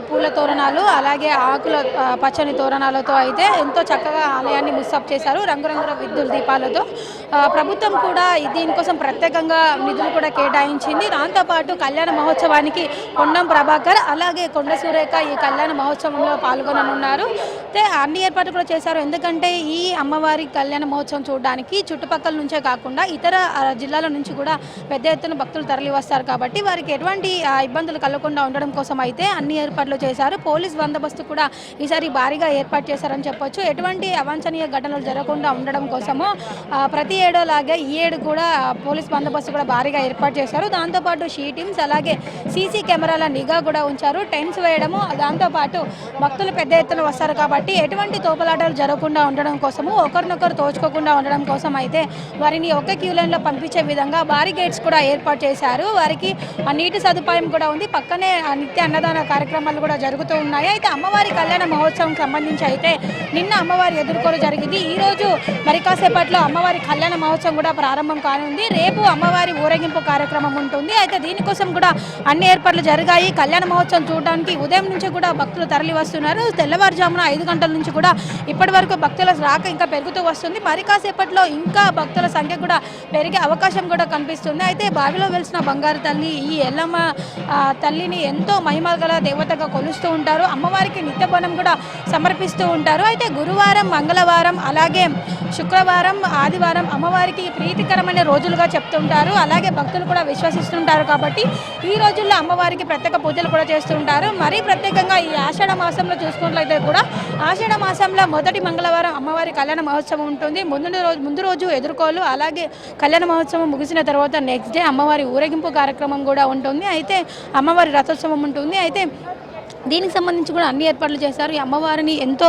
పూల తోరణాలు అలాగే ఆకుల పచ్చని తోరణాలతో అయితే ఎంతో చక్కగా ఆలయాన్ని ముస్తాబు చేశారు. రంగురంగుల విద్యుత్ దీపాలతో ప్రభుత్వం కూడా దీనికోసం ప్రత్యేకంగా నిధులు కూడా కేటాయించింది. దాంతోపాటు కళ్యాణ మహోత్సవానికి పొన్నం ప్రభాకర్ అలాగే కొండ సురేఖ ఈ కళ్యాణ మహోత్సవంలో పాల్గొననున్నారు. అయితే అన్ని ఏర్పాట్లు కూడా చేశారు. ఎందుకంటే ఈ అమ్మవారి కళ్యాణ మహోత్సవం చూడడానికి చుట్టుపక్కల నుంచే కాకుండా ఇతర జిల్లాల నుంచి కూడా పెద్ద ఎత్తున భక్తులు తరలి వస్తారు కాబట్టి వారికి ఎటువంటి ఇబ్బందులు కలగకుండా ఉండడం కోసం అయితే అన్ని ఏర్పాట్లు చేశారు. పోలీస్ బందోబస్తు కూడా ఈసారి భారీగా ఏర్పాటు చేశారని చెప్పొచ్చు. ఎటువంటి అవాంఛనీయ ఘటనలు జరగకుండా ఉండడం కోసము ప్రతి ఏడోలాగే ఈ ఏడు కూడా పోలీస్ బందోబస్తు కూడా భారీగా ఏర్పాటు చేశారు. దాంతోపాటు షీటింగ్స్ అలాగే సీసీ కెమెరాల నిఘా కూడా ఉంచారు. టెంట్స్ వేయడము దాంతోపాటు భక్తులు పెద్ద ఎత్తున వస్తారు కాబట్టి ఎటువంటి తోపులాటలు జరగకుండా ఉండడం కోసము ఒకరినొకరు తోచుకోకుండా ఉండడం కోసం అయితే వారిని ఒకే క్యూ లైన్లో పంపించే విధంగా భారీ గేట్స్ కూడా ఏర్పాటు చేశారు. వారికి నీటి సదుపాయం కూడా ఉంది. పక్కనే నిత్య అన్నదాన కార్యక్రమాలు కూడా జరుగుతూ ఉన్నాయి. అయితే అమ్మవారి కళ్యాణ మహోత్సవం సంబంధించి అయితే నిన్న అమ్మవారి ఎదుర్కోలు జరిగింది. ఈరోజు మరి కాసేపట్లో అమ్మవారి కళ్యాణ మహోత్సవం కూడా ప్రారంభం కానుంది. రేపు అమ్మవారి ఊరేగింపు కార్యక్రమం ఉంటుంది. అయితే దీనికోసం కూడా అన్ని ఏర్పాట్లు జరిగాయి. కళ్యాణ మహోత్సవం చూడడానికి ఉదయం నుంచి కూడా భక్తులు తరలి వస్తున్నారు. తెల్లవారుజామున 5 గంటల నుంచి కూడా ఇప్పటి వరకు భక్తుల రాక ఇంకా పెరుగుతూ వస్తుంది. మరి కాసేపట్లో ఇంకా భక్తుల సంఖ్య కూడా పెరిగే అవకాశం కూడా కనిపిస్తుంది. అయితే బావిలో వెలిసిన బంగారు తల్లి ఈ ఎల్లమ్మ తల్లిని ఎంతో మహిమగల దేవతగా కొలుస్తూ ఉంటారు. అమ్మవారికి నిత్యబోనం కూడా సమర్పిస్తూ ఉంటారు. అయితే గురువారం, మంగళవారం అలాగే శుక్రవారం, ఆదివారం అమ్మవారికి ప్రీతికరమైన రోజులుగా చెప్తుంటారు. అలాగే భక్తులు కూడా విశ్వసిస్తుంటారు కాబట్టి ఈ రోజుల్లో అమ్మవారికి ప్రత్యేక పూజలు కూడా చేస్తుంటారు. మరీ ప్రత్యేకంగా ఈ ఆషాఢ మాసంలో చూసుకున్నట్లయితే కూడా ఆషాఢ మాసంలో మొదటి మంగళవారం అమ్మవారి కళ్యాణ మహోత్సవం ఉంటుంది. ముందు రోజు ఎదుర్కోలు అలాగే కళ్యాణ మహోత్సవం ముగిసిన తర్వాత నెక్స్ట్ డే అమ్మవారి ఊరేగింపు కార్యక్రమం కూడా ఉంటుంది. అయితే అమ్మవారి రథోత్సవం ఉంటుంది. అయితే దీనికి సంబంధించి కూడా అన్ని ఏర్పాట్లు చేశారు. ఈ అమ్మవారిని ఎంతో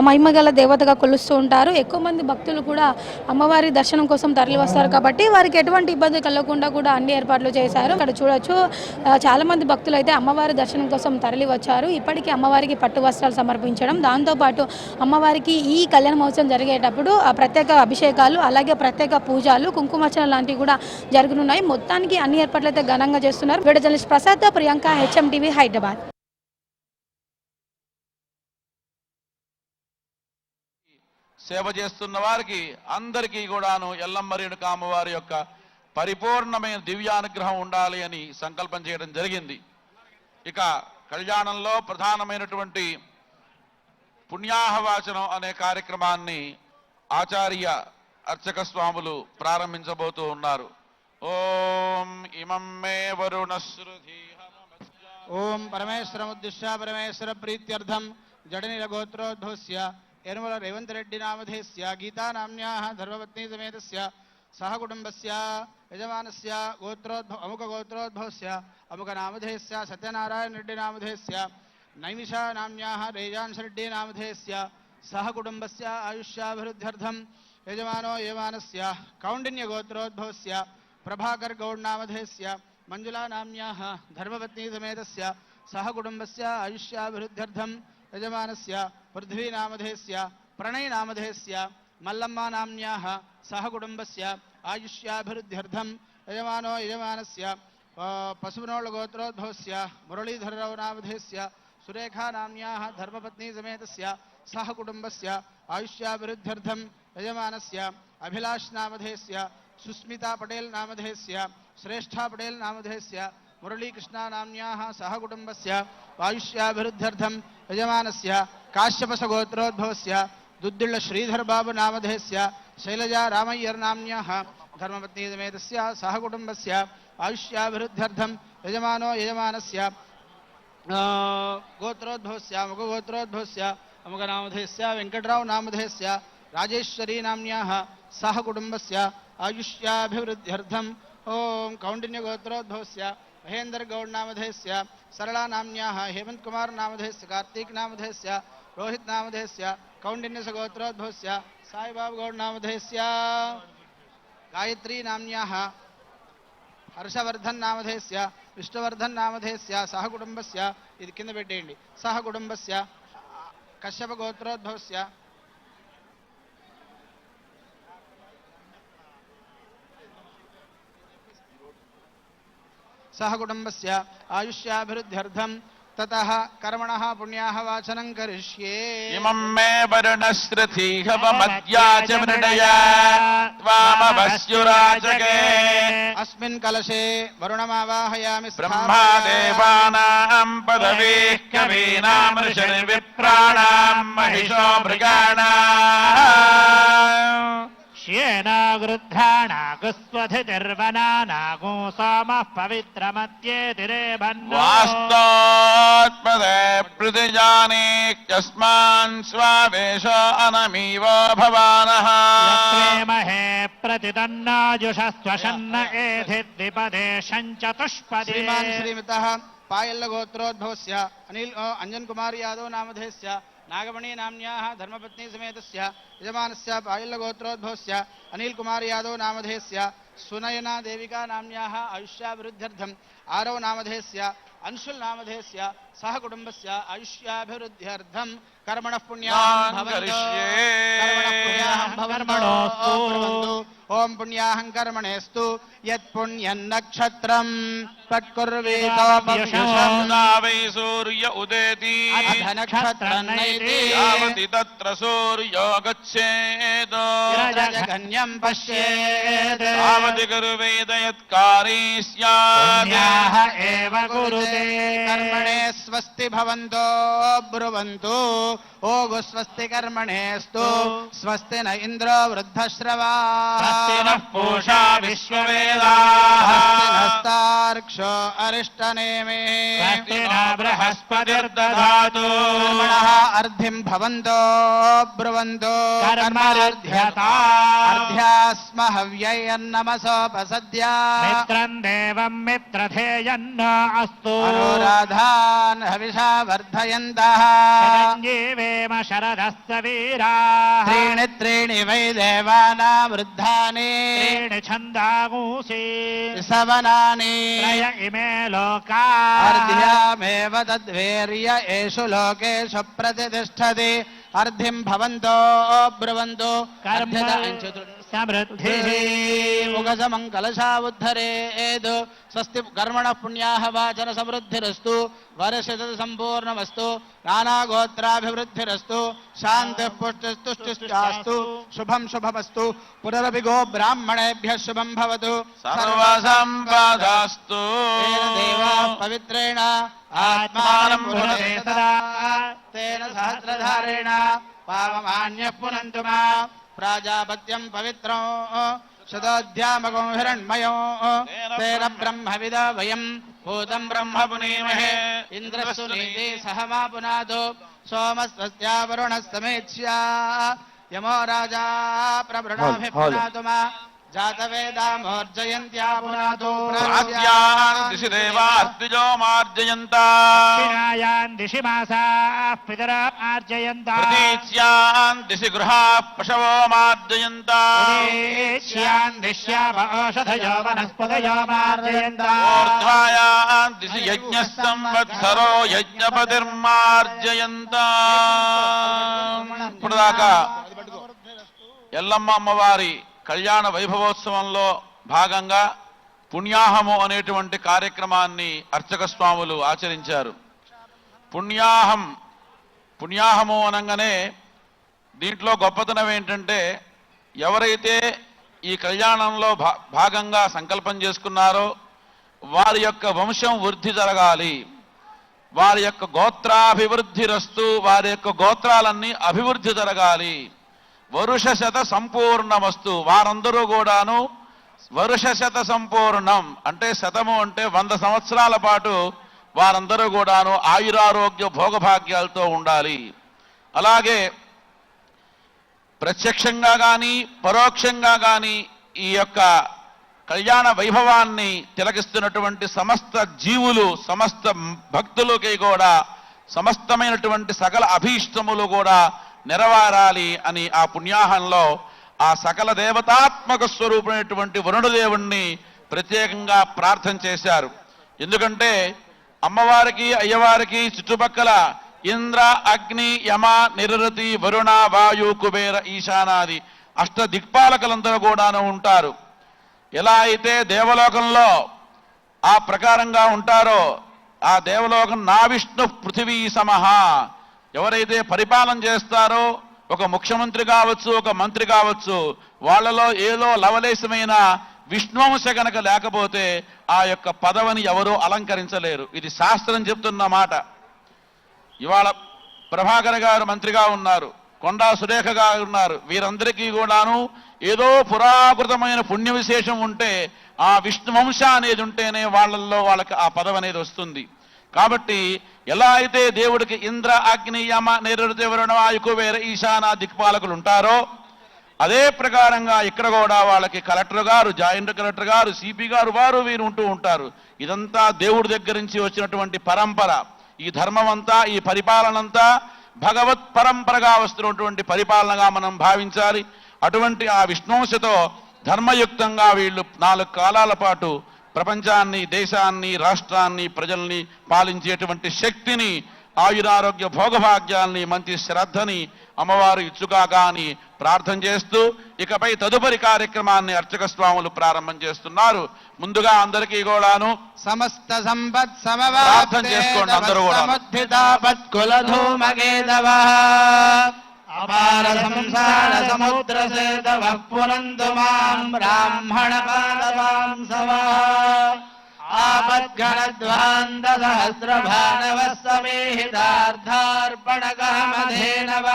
మహిమగల దేవతగా కొలుస్తూ ఉంటారు. ఎక్కువ మంది భక్తులు కూడా అమ్మవారి దర్శనం కోసం తరలి వస్తారు కాబట్టి వారికి ఎటువంటి ఇబ్బంది కలగకుండా కూడా అన్ని ఏర్పాట్లు చేశారు. ఇక్కడ చూడొచ్చు చాలా మంది భక్తులు అయితే అమ్మవారి దర్శనం కోసం తరలి వచ్చారు. ఇప్పటికీ అమ్మవారికి పట్టు వస్త్రాలు సమర్పించడం, దాంతోపాటు అమ్మవారికి ఈ కళ్యాణ మహోత్సవం జరిగేటప్పుడు ప్రత్యేక అభిషేకాలు అలాగే ప్రత్యేక పూజలు, కుంకుమార్చన లాంటివి కూడా జరగనున్నాయి. మొత్తానికి అన్ని ఏర్పాట్లు అయితే ఘనంగా చేస్తున్నారు. Video journalist Prasad, Priyanka, HMTV, Hyderabad. సేవ చేస్తున్న వారికి అందరికీ కూడాను ఎల్లమ్మ రేణుక అమ్మవారి యొక్క పరిపూర్ణమైన దివ్యానుగ్రహం ఉండాలి అని సంకల్పం చేయడం జరిగింది. ఇక కళ్యాణంలో ప్రధానమైనటువంటి పుణ్యాహవాచనం అనే కార్యక్రమాన్ని ఆచార్య అర్చక స్వాములు ప్రారంభించబోతూ ఉన్నారు. ఓం ఇమం మే వరుణశ్రుధి ఓం పరమేశ్వరముద్దిశ్య పరమేశ్వర ప్రీత్యర్థం జడనిరగోత్రోద్భవస్య యనుమల రేవంత్ రెడ్డి నామధేస్య గీతా నామ్యాః ధర్మపత్ని సమేతస్య సహ కుటుంబస్య యజమానస్య అముక గోత్రోద్భవస్య అముక నామధేస్య సత్యనారాయణ రెడ్డి నామధేస్య నైమిష నామ్యాః రేజాంశ రెడ్డి నామధేస్య సహ కుటుంబస్య ఆయుష్యాభివృద్ధ్యర్థం యజమానో యజమానస్య కౌండిన్య గోత్రోద్భవస్య ప్రభాకర్ గౌడ్ నామధేస్య మంజులా నామ్యాః ధర్మపత్ని సమేతస్య సహ కుటుంబస్య ఆయుష్యాభివృద్ధ్యర్థం యజమానస్య పృథ్వీ నామధేస్య ప్రణయ్ నామధేస్య మల్లమ్మ నామ్యాః సహ కుటుంబస్య ఆయుష్యాభివృద్ధ్యర్థం యజమానో యజమానస్య పశునోళ గోత్రోద్భవస్య మురళీధరరావు నామధేస్య సురేఖా నామ్యాః ధర్మపత్ని సమేతస్య సహ కుటుంబస్య ఆయుష్యాభివృద్ధ్యర్థం యజమానస్య అభిలాష్ నామధేస్య సుస్మితా పటేల్ నామధేస్య శ్రేష్ఠా పటేల్ నామధేస్య మురళీకృష్ణ నామ్యాః సహ కుటుంబస్య ఆయుష్యాభివృద్ధ్యర్థం యజమానస్య కాశ్యపస గోత్రోద్భవస్య దుద్దిళ్ళ శ్రీధర్ బాబు నామధేస్య శైలజా రామయ్యర్ నామ్యాః ధర్మపత్ని సమేతస్య సహ కుటుంబస్య ఆయుష్యాభివృద్ధ్యర్థం యజమానో యజమానస్య గోత్రోద్భవస్య ముఖ గోత్రోద్భవస్య అముక నామధేస్య వెంకట్రావు నామధేస్య రాజేశ్వరీ నామ్యాః సహ కుటుంబస్య ఆయుష్యాభివృద్ధ్యర్థం ఓం కౌండిన్య గోత్రోద్భవస్య మహేందర్ గౌడ్ నామధేస్య సరళా నామ్యాః హేమంత్ కుమార్ నామధేస్య కార్తీక్ నామధేస్య రోహిత్ నామధేస్య కౌండిన్య గోత్రోద్భవస్య సాయిబాబు గౌడ్ నామధేస్య గాయత్రీ నామ్యాః హర్షవర్ధన్ నామధేస్య విష్ణువర్ధన్ నామధేస్య సహ కుటుంబస్య ఇది కింద పెట్టేయండి సహ కుటుంబస్య కశ్యప గోత్రోద్భవస్య సహ కుటుంబస్య ఆయుష్యాభివృద్ధ్యర్థం ततः कर्मणः पुण्याः वाचनं करिष्ये इमं मे वरुणश्रुतिहवमद्या च मृडया त्वामवस्युराजके अस्मिन् कलशे वरुणमावाहयामि ब्रह्मादेवानां पदवीः कवीनां ऋषिर्विप्राणां महिषो मृगाणाम् श्येनागृध्राणागुस्वधिर्वनानागो सोमः पवित्रमत्येतिरे भन्नो वास्तोत्पदे प्रतिजानीत्यस्मान् स्वावेश अनमीव भवानः महे प्रतिदन्नाजुषस्वशन्न एधिद्विपदे शञ्चतुष्पदे श्रीमान् श्रीमितः पायल्लगोत्रोद्भवस्य अनिल अंजन कुमार यादव नामधेयस्य नागमणि नाम्न्याः धर्मपत्नी समेतस्य यजमानस्य पायल्लगोत्रोद्भवस्य अनिल कुमार यादव नामधेयस्य सुनयना देविका नाम्न्याः आयुष्याभिवृद्ध्यर्थम् आरव नामधेयस्य अंशुल नामधेयस्य सह कुटुंबस्य आयुष्याभिवृद्ध्यर्थम् कर्मणः पुण्याहं भवन्तु ओम पुण्याहं कर्मणेस्तु यत्पुण्यं नक्षत्रं तत्कुर्वीतोपविशन्नावै सूर्य उदेति अधनक्षत्रन्नैति यावति तत्र सूर्यो गच्छेत् रजगण्यं पश्येत् तावति कुर्वेद यत्कारी स्यात् पुण्याः एव कुरुते कर्मणे स्वस्ति भवन्तो ब्रुवन्तु ओगु स्वस्ति कर्मणेस्तु स्वस्ति न इन्द्रो वृद्धश्रवाः स्वस्ति नः पूषा विश्ववेदाः स्वस्ति नस्तार्क्ष्यो अरिष्टनेमे स्वस्ति न बृहस्पतिर्दधातु कर्मणः अर्धिं भवन्तो ब्रुवन्तो कर्मर्ध्यता अर्ध्यास्म हव्यैर्नमसोपसद्या मित्रं देवं मित्रधेयन्न अस्तु अनुराधान् हविषा वर्धयन्तः जीवेम शरदस्य वीराः त्रीणि त्रीणि वै देवानां वृद्धानि त्रीणि छन्दागुंसि सवनानि त्रय इमे लोका अर्ध्यामेव तद्वीर्य एषु लोकेषु प्रतिष्ठति अर्धिं भवन्तो ब्रुवन्तो कर्म समृद्धिः मुगसमं कलशावुद्धरेद् स्वस्ति कर्मणः पुण्याः वाचन समृद्धिरस्तु वर्षित सम्पूर्णमस्तु नानागोत्राभिवृद्धिरस्तु शान्तिः पुष्टिस्तुष्टिश्चास्तु शुभं शुभमस्तु पुनरपि गो ब्राह्मणेभ्यः शुभं भवतु सर्वसम्पदास्तु तेन देवाः पवित्रेण आत्मानं पुनरे सदा तेन सहस्रधारेण पावमान्यः पुनन्तु मा प्राजापत्यं पवित्रं शतोऽध्यामको हिरण्मयो तेन ब्रह्मविदा वयं भूतं ब्रह्म पुनीमहे इन्द्रस्तु नीति सह मा पुनादो सोमस्वस्या वरुणस्तमेत्स्या यमो राजा प्रवृणाभिः पुनातु मा जातवेदामोर्जयन्त्या पुनातु प्राच्यान् दिशि देवास्तिजो मार्जयन्ता दक्षिणायान् दिशि मासाः पितरार्जयन्ता प्रतीच्यान् दिशि गृहाः पशवो मार्जयन्ता उदेश्यान् दिश्याम औषधयो वनस्पतयो मार्जयन्ता ऊर्ध्वायान् दिशि यज्ञः संवत्सरो యజ్ఞపతిర్మార్జయంతా ఇప్పుడు దాకా ఎల్లమ్మ అమ్మవారి కళ్యాణ వైభవోత్సవంలో భాగంగా పుణ్యాహము అనేటువంటి కార్యక్రమాన్ని అర్చక స్వాములు ఆచరించారు. పుణ్యాహము అనగానే దీంట్లో గొప్పతనం ఏంటంటే ఎవరైతే ఈ కళ్యాణంలో భాగంగా సంకల్పం చేసుకున్నారో వారి యొక్క వంశం వృద్ధి జరగాలి, వారి యొక్క గోత్రాభివృద్ధిరస్తు, వారి యొక్క గోత్రాలన్నీ అభివృద్ధి జరగాలి, వరుషశత సంపూర్ణమస్తు, వారందరూ కూడాను వరుషశత సంపూర్ణం అంటే శతము అంటే 100 సంవత్సరాల పాటు వారందరూ కూడాను ఆయురారోగ్య భోగభాగ్యాలతో ఉండాలి. అలాగే ప్రత్యక్షంగా కానీ పరోక్షంగా కానీ ఈ యొక్క కళ్యాణ వైభవాన్ని తిలకిస్తున్నటువంటి సమస్త జీవులు, సమస్త భక్తులకి కూడా సమస్తమైనటువంటి సకల అభీష్టములు కూడా నెరవేరాలి అని ఆ పుణ్యాహంలో ఆ సకల దేవతాత్మక స్వరూపమైనటువంటి వరుణదేవుణ్ణి ప్రత్యేకంగా ప్రార్థన చేశారు. ఎందుకంటే అమ్మవారికి అయ్యవారికి చుట్టుపక్కల ఇంద్ర, అగ్ని, యమ, నిరుతి, వరుణ, వాయు, కుబేర, ఈశానాది అష్ట దిక్పాలకులందరూ కూడాను ఉంటారు. ఎలా అయితే దేవలోకంలో ఆ ప్రకారంగా ఉంటారో ఆ దేవలోకం నా విష్ణు పృథివీ సమహ. ఎవరైతే పరిపాలన చేస్తారో, ఒక ముఖ్యమంత్రి కావచ్చు, ఒక మంత్రి కావచ్చు, వాళ్ళలో ఏదో లవలేశమైన విష్ణువంశ గనక లేకపోతే ఆ యొక్క పదవిని ఎవరూ అలంకరించలేరు. ఇది శాస్త్రం చెప్తున్న మాట. ఇవాళ ప్రభాకర్ గారు మంత్రిగా ఉన్నారు, కొండా సురేఖ గారు ఉన్నారు. వీరందరికీ కూడాను ఏదో పురాకృతమైన పుణ్య విశేషం ఉంటే, ఆ విష్ణువంశ అనేది ఉంటేనే వాళ్ళల్లో వాళ్ళకి ఆ పదవి అనేది వస్తుంది. కాబట్టి ఎలా అయితే దేవుడికి ఇంద్ర, అగ్ని, యమ, నిరుతి, వరుణ, వాయు, కుబేర, ఈశాన దిక్పాలకులు ఉంటారో, అదే ప్రకారంగా ఇక్కడ కూడా వాళ్ళకి కలెక్టర్ గారు, జాయింట్ కలెక్టర్ గారు, సిపి గారు, వారు వీరు ఉంటూ ఉంటారు. ఇదంతా దేవుడి దగ్గర నుంచి వచ్చినటువంటి పరంపర. ఈ ధర్మం అంతా, ఈ పరిపాలన అంతా భగవత్ పరంపరగా వస్తున్నటువంటి పరిపాలనగా మనం భావించాలి. అటువంటి ఆ విష్ణువంశతో ధర్మయుక్తంగా వీళ్ళు 4 కాలాల పాటు ప్రపంచాన్ని, దేశాన్ని, రాష్ట్రాన్ని, ప్రజల్ని పాలించేటువంటి శక్తిని, ఆయురారోగ్య భోగభాగ్యాల్ని, మంచి శ్రద్ధని అమ్మవారు ఇచ్చుగాక అని ప్రార్థన చేస్తూ, ఇకపై తదుపరి కార్యక్రమాన్ని అర్చక స్వాములు ప్రారంభం చేస్తున్నారు. ముందుగా అందరికీ కూడాను సమస్త సంపత్ ప్రార్థన చేసుకోండి. అందరూ కూడా అపార సంసార సముద్ర సేతవ పునందు మాం బ్రాహ్మణ పాదవాంసవా ఆపద్ఘనధ్వాంత సహస్ర భానవ సమేహితార్థార్పణ కామధేనవ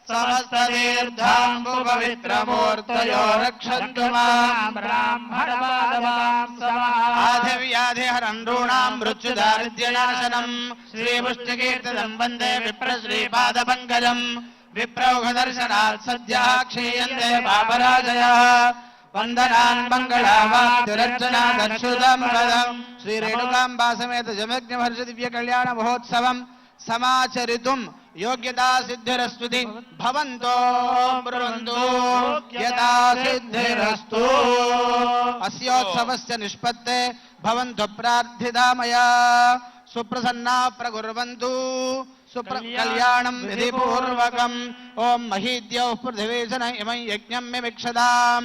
సమస్త తీర్థాంబు పవిత్రమూర్తయో రక్షంతు మాం బ్రాహ్మణ పాదవాంసవా ఆధివ్యాధిహరణ్యూణాం మృత్యుదారిద్ర్యనాశనం శ్రీపుష్టికీర్తిదం వందే విప్రశ్రీపాదపంకజం విప్రౌఘదర్శనాత్ సద్యః క్షీయంతే పాపరాజయః వందనాన్ మంగళావాక్తిరర్చనాదచ్యుతం పదం శ్రీ రేణుకాంబా సమేత జమజ్ఞ మహర్షి దివ్య కళ్యాణ మహోత్సవం సమాచరితుం యోగ్యతా సిద్ధిరస్తుతి భవంతో బ్రువంతు యోగ్యతా సిద్ధిరస్తు. అస్యోత్సవస్య నిష్పత్తే భవంతు ప్రార్థితా మయా సుప్రసన్నా ప్రకుర్వంతు కళ్యాణం విధిపూర్వకం. ఓం మహీద్యౌ పృథివీశన ఇమం యజ్ఞం మిమిక్షదాం.